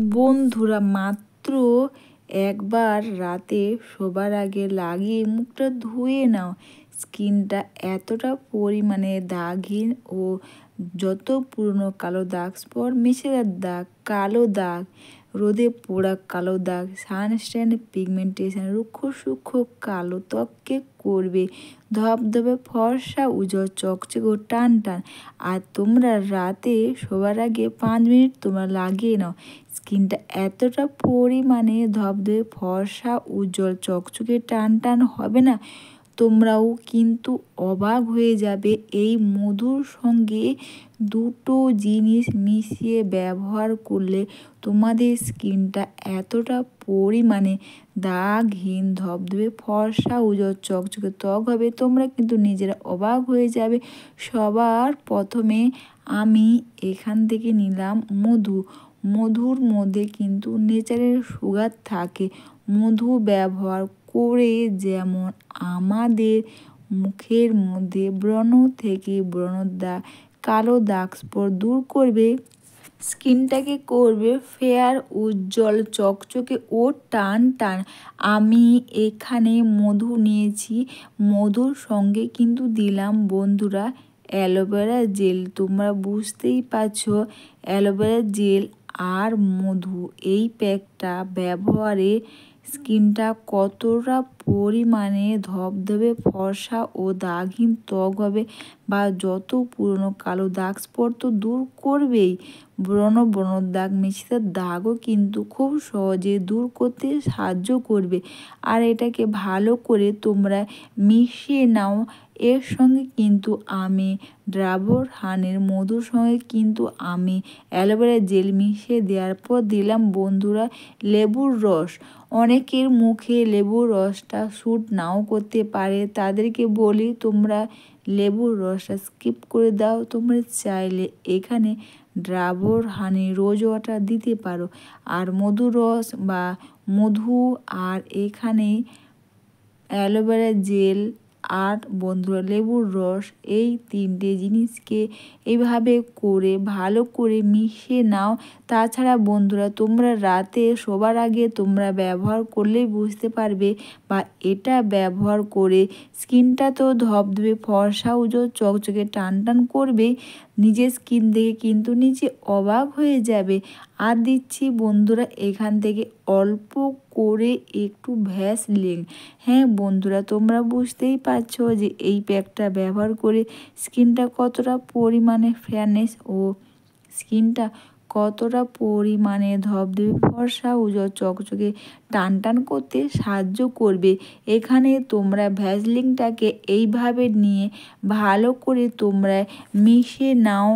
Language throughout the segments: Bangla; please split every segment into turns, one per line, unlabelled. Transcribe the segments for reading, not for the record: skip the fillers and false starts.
বন্ধুরা মাত্র একবার রাতে শোবার আগে লাগিয়ে মুখটা ধুয়ে নাও। স্কিনটা এতটা পরিমাণে দাগহীন ও যত পুরনো কালো দাগ স্পট, মেছেদার দাগ, কালো দাগ, রোদে পোড়া কালো দাগ, সানস্ট্যান পিগমেন্টেশন, রুক্ষ সূক্ষ্ম কালো ত্বককে করবে ধবধবে ফর্সা, উজ্জ্বল চকচকে ও টান টান। আর তোমরা রাতে শোবার আগে 5 মিনিট তোমরা লাগিয়ে নাও। স্কিনটা এতটা পরিমাণে ধবধবে ফর্সা, উজ্জ্বল চকচকে টান টান হবে না, তোমরাও কিন্তু অবাক হয়ে যাবে। এই মধুর সঙ্গে দুটো জিনিস মিশিয়ে ব্যবহার করলে তোমাদের স্কিনটা এতটা পরিমাণে দাগহীন, ধবধবে ফর্সা, উজ্জ্বল চকচকে ত্বক হবে, তোমরা কিন্তু নিজেরা অবাক হয়ে যাবে। সবার প্রথমে আমি এখান থেকে নিলাম মধু। মধুর মধ্যে কিন্তু ন্যাচারাল সুগার থাকে। মধু ব্যবহার করে যেমন আমাদের মুখের মধ্যে ব্রণ থেকে ব্রণদাগ, কালো দাগ স্পট দূর করবে, স্কিনটাকে করবে ফেয়ার, উজ্জ্বল চকচকে ও টান টান। আমি এখানে মধু নিয়েছি, মধুর সঙ্গে কিন্তু দিলাম বন্ধুরা অ্যালোভেরা জেল। তোমরা বুঝতেই পারছো অ্যালোভেরা জেল আর মধু এই প্যাকটা ব্যবহারে স্কিনটা কতটা পরিমাণে ধবধবে ফর্সা ও দাগহীন ত্বক হবে, বা যত পুরনো কালো দাগ স্পট তো দূর করবেই, ব্রণর দাগ, মেছেদার দাগও কিন্তু খুব সহজে দূর করতে সাহায্য করবে। আর এটাকে ভালো করে তোমরা মিশিয়ে নাও। এর সঙ্গে কিন্তু আমি ডাবর হানির মধুর সঙ্গে কিন্তু আমি অ্যালোভেরা জেল মিশিয়ে দেওয়ার পর দিলাম বন্ধুরা লেবুর রস। অনেকের মুখে লেবুর রসটা স্যুট নাও করতে পারে, তাদেরকে বলি তোমরা লেবুর রসটা স্কিপ করে দাও। তোমরা চাইলে এখানে ডাবর হানি রোজ ওয়াটার দিতে পারো। আর মধুর রস বা মধু আর এখানে অ্যালোভেরা জেল আর বন্ধুরা লেবুর রস, এই তিনটে জিনিসকে এইভাবে করে ভালো করে মিশিয়ে নাও। তাছাড়া বন্ধুরা তোমরা রাতে শোবার আগে তোমরা ব্যবহার করলেই বুঝতে পারবে, বা এটা ব্যবহার করে স্কিনটা তো ধবধবে ফর্সা, উজ্জ্বল চকচকে টান টান করবে, নিজের স্কিন দেখে কিন্তু নিজে অবাক হয়ে যাবে। আর দিচ্ছি বন্ধুরা এখান থেকে অল্প করে একটু ভ্যাসলিন। হ্যাঁ বন্ধুরা তোমরা বুঝতেই পারছো যে এই প্যাকটা ব্যবহার করে স্কিনটা কতটা পরিমাণে ফেয়ারনেস ও স্কিনটা কতটা পরিমাণে ধবধবে ফর্সা, উজ্জ্বল চকচকে টান টান করতে সাহায্য করবে। এখানে তোমরা ভ্যাসলিনটাকে এইভাবে নিয়ে ভালো করে তোমরা মিশিয়ে নাও।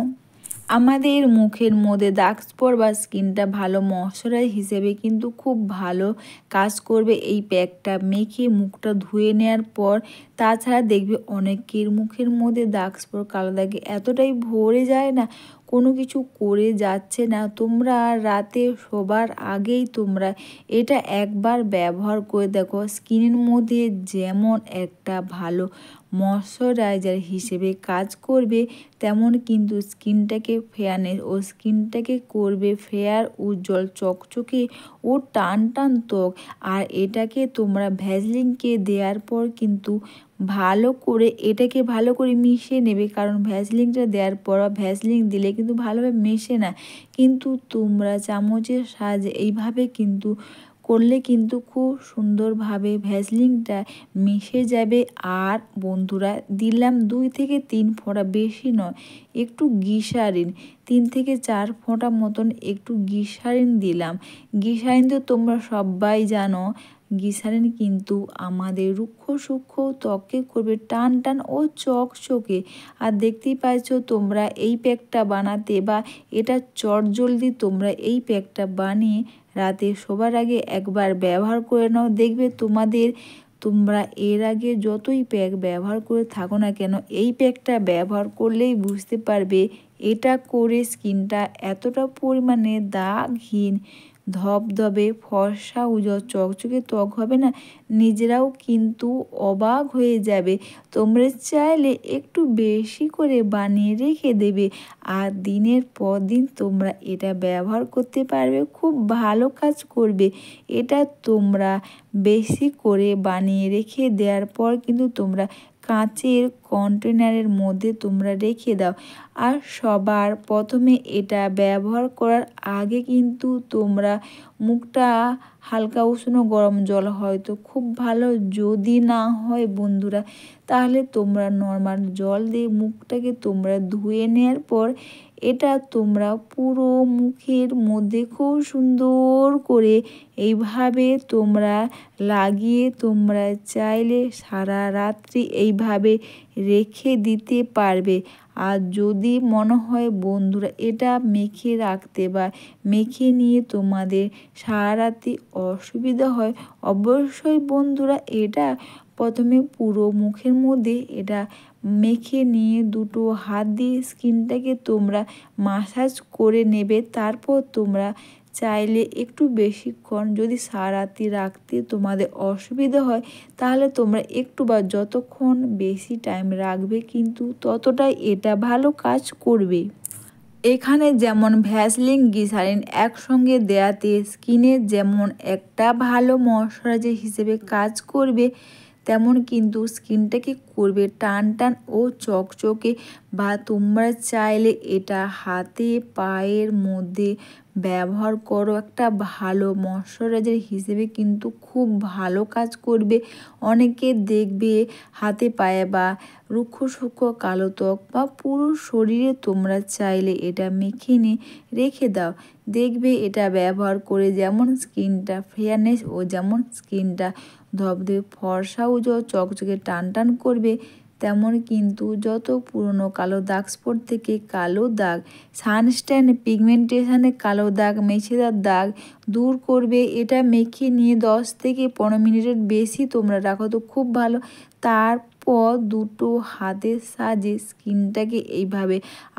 আমাদের মুখের মধ্যে দাগ স্পট বা স্কিনটা ভালো ময়শ্চারাইজ হিসেবে কিন্তু খুব ভালো কাজ করবে এই প্যাকটা মেখে মুখটা ধুয়ে নেওয়ার পর। তাছাড়া দেখবে অনেকের মুখের মধ্যে দাগ স্পট, কালো দাগে এতটাই ভরে যায় না, কোনো কিছু করে যাচ্ছে না, তোমরা রাতে শোবার আগেই তোমরা এটা একবার ব্যবহার করে দেখো। স্কিনের মধ্যে যেমন একটা ভালো ময়শ্চারাইজার হিসেবে কাজ করবে, তেমন কিন্তু স্কিনটাকে ফেয়ারনেস ও স্কিনটাকে করবে ফেয়ার, উজ্জ্বল চকচকে ও টান টান ত্বক। আর এটাকে তোমরা ভ্যাসলিনকে দেওয়ার পর কিন্তু এটাকে ভালো করে মিশিয়ে নেবে, কারণ ভ্যাসলিনটা দেওয়ার পর ভ্যাসলিন দিলে কিন্তু ভালোভাবে মেশে না, কিন্তু তোমরা চামচের সাহায্যে এইভাবে কিন্তু করলে কিন্তু খুব সুন্দরভাবে ভ্যাসলিনটা মিশে যাবে। আর বন্ধুরা দিলাম 2 থেকে 3 ফোঁটা, বেশি নয়, একটু গ্লিসারিন, 3 থেকে 4 ফোঁটা মতন একটু গ্লিসারিন দিলাম। গ্লিসারিন তো তোমরা সবাই জানো, গ্লিসারিন কিন্তু আমাদের রুক্ষ সূক্ষ্ম ত্বককে করবে টান টান ও চকচকে। আর দেখতেই পাচ্ছ তোমরা এই প্যাকটা বানাতে, বা এটা চটজলদি তোমরা এই প্যাকটা বানিয়ে রাতে শোবার আগে একবার ব্যবহার করে নাও। দেখবে তোমরা এর আগে যতই প্যাক ব্যবহার করে থাকো না কেন, এই প্যাকটা ব্যবহার করলেই বুঝতে পারবে এটা করে স্কিনটা এতটা পরিমাণে দাগহীন, ধবধবে ফর্সা উজ্জ্বল চকচকে ত্বক হবে না, নিজেরাও কিন্তু অবাক হয়ে যাবে। তোমরা চাইলে একটু বেশি করে বানিয়ে রেখে দেবে, আর দিনের পর দিন তোমরা এটা ব্যবহার করতে পারবে, খুব ভালো কাজ করবে। এটা তোমরা বেশি করে বানিয়ে রেখে দেওয়ার পর কিন্তু তোমরা কাঁচের কন্টেনারের মধ্যে তোমরা রেখে দাও। আর সবার প্রথমে এটা ব্যবহার করার আগে কিন্তু তোমরা মুখটা হালকা উষ্ণ গরম জল, হয়তো খুব ভালো যদি না হয় বন্ধুরা, তাহলে তোমরা নর্মাল জল দিয়ে মুখটাকে তোমরা ধুয়ে নেওয়ার পর এটা তোমরা পুরো মুখের মধ্যে খুব সুন্দর করে এইভাবে তোমরা লাগিয়ে তোমরা চাইলে সারা রাত্রি এইভাবে রেখে দিতে পারবে। আর যদি মনে হয় বন্ধুরা এটা মেখে রাখতে বা মেখে নিয়ে তোমাদের সারা রাত্রি অসুবিধা হয়, অবশ্যই বন্ধুরা এটা প্রথমে পুরো মুখের মধ্যে এটা মেখে নিয়ে দুটো হাত দিয়ে স্কিনটাকে তোমরা মাসাজ করে নেবে। তারপর তোমরা চাইলে একটু বেশিক্ষণ যদি সারা রাত্রি রাখতে তোমাদের অসুবিধা হয়, তাহলে তোমরা একটু বা যতক্ষণ বেশি টাইম রাখবে কিন্তু ততটাই এটা ভালো কাজ করবে। এখানে যেমন ভ্যাসলিন গ্লিসারিন একসঙ্গে দেয়াতে স্কিনের যেমন একটা ভালো ময়শ্চারাইজার হিসেবে কাজ করবে, তেমন কিন্তু স্কিনটাকে করবে টান টান ও চকচকে। বা তোমরা চাইলে এটা হাতে পায়ের মধ্যে ব্যবহার করো, একটা ভালো ময়শ্চারাইজার হিসেবে কিন্তু খুব ভালো কাজ করবে। অনেকে দেখবে হাতে পায়ে বা রুক্ষ সূক্ষ্ম কালো ত্বক বা পুরো শরীরে তোমরা চাইলে এটা মেখে নিয়ে রেখে দাও, দেখবে এটা ব্যবহার করে যেমন স্কিনটা ফেয়ারনেস ও যেমন স্কিনটা ধবধবে ফর্সা উজ্জ্বল চকচকে টান টান করবে, তেমন কিন্তু যত পুরনো কালো দাগ স্পট থেকে কালো দাগ, সানস্ট্যান পিগমেন্টেশনে কালো দাগ, মেছেদার দাগ দূর করবে। এটা মেখে নিয়ে 10 থেকে 15 মিনিটের বেশি তোমরা রাখো তো খুব ভালো। তারপর দুটো হাতের সাহায্যে স্কিনটাকে এইভাবে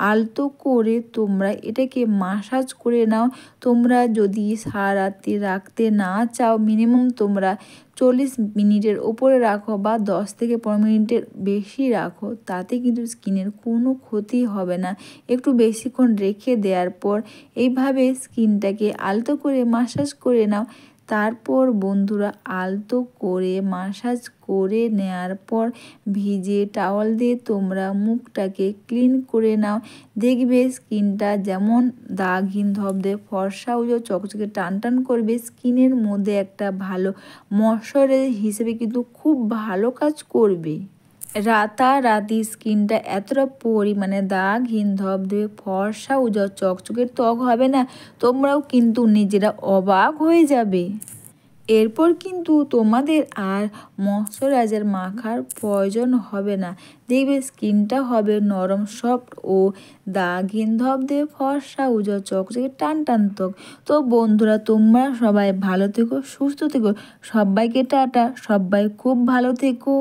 আলতো করে তোমরা এটাকে মাসাজ করে নাও। তোমরা যদি সারা রাত্রি রাখতে না চাও, মিনিমাম তোমরা 40 মিনিটের ওপরে রাখো বা 10 থেকে 15 মিনিটের বেশি রাখো, তাতে কিন্তু স্কিনের কোনো ক্ষতি হবে না। একটু বেশিক্ষণ রেখে দেওয়ার পর এইভাবে স্কিনটাকে আলতো করে মাসাজ করে নাও। তারপর বন্ধুরা আলতো করে মাসাজ করে নেওয়ার পর ভিজে টাওয়াল দিয়ে তোমরা মুখটাকে ক্লিন করে নাও, দেখবে স্কিনটা যেমন দাগহীন ধবধবে ফর্সা উজ্জ্বল চকচকে টান টান করবে। স্কিনের মধ্যে একটা ভালো ময়শ্চারাইজার হিসেবে কিন্তু খুব ভালো কাজ করবে। রাতারাতি স্কিনটা এতটা পরিমাণে দাগহীন ধবধবে ফর্সা উজ্জ্বল চকচকে ত্বক হবে না, তোমরাও কিন্তু নিজেরা অবাক হয়ে যাবে। এরপর কিন্তু তোমাদের আর ময়শ্চারাইজার মাখার প্রয়োজন হবে না, দেখবে স্কিনটা হবে নরম সফট ও দাগহীন ধবধবে ফর্সা উজ্জ্বল চকচকে টান টান ত্বক। তো বন্ধুরা তোমরা সবাই ভালো থেকো, সুস্থ থেকো, সবাইকে টাটা, সবাই খুব ভালো থেকো।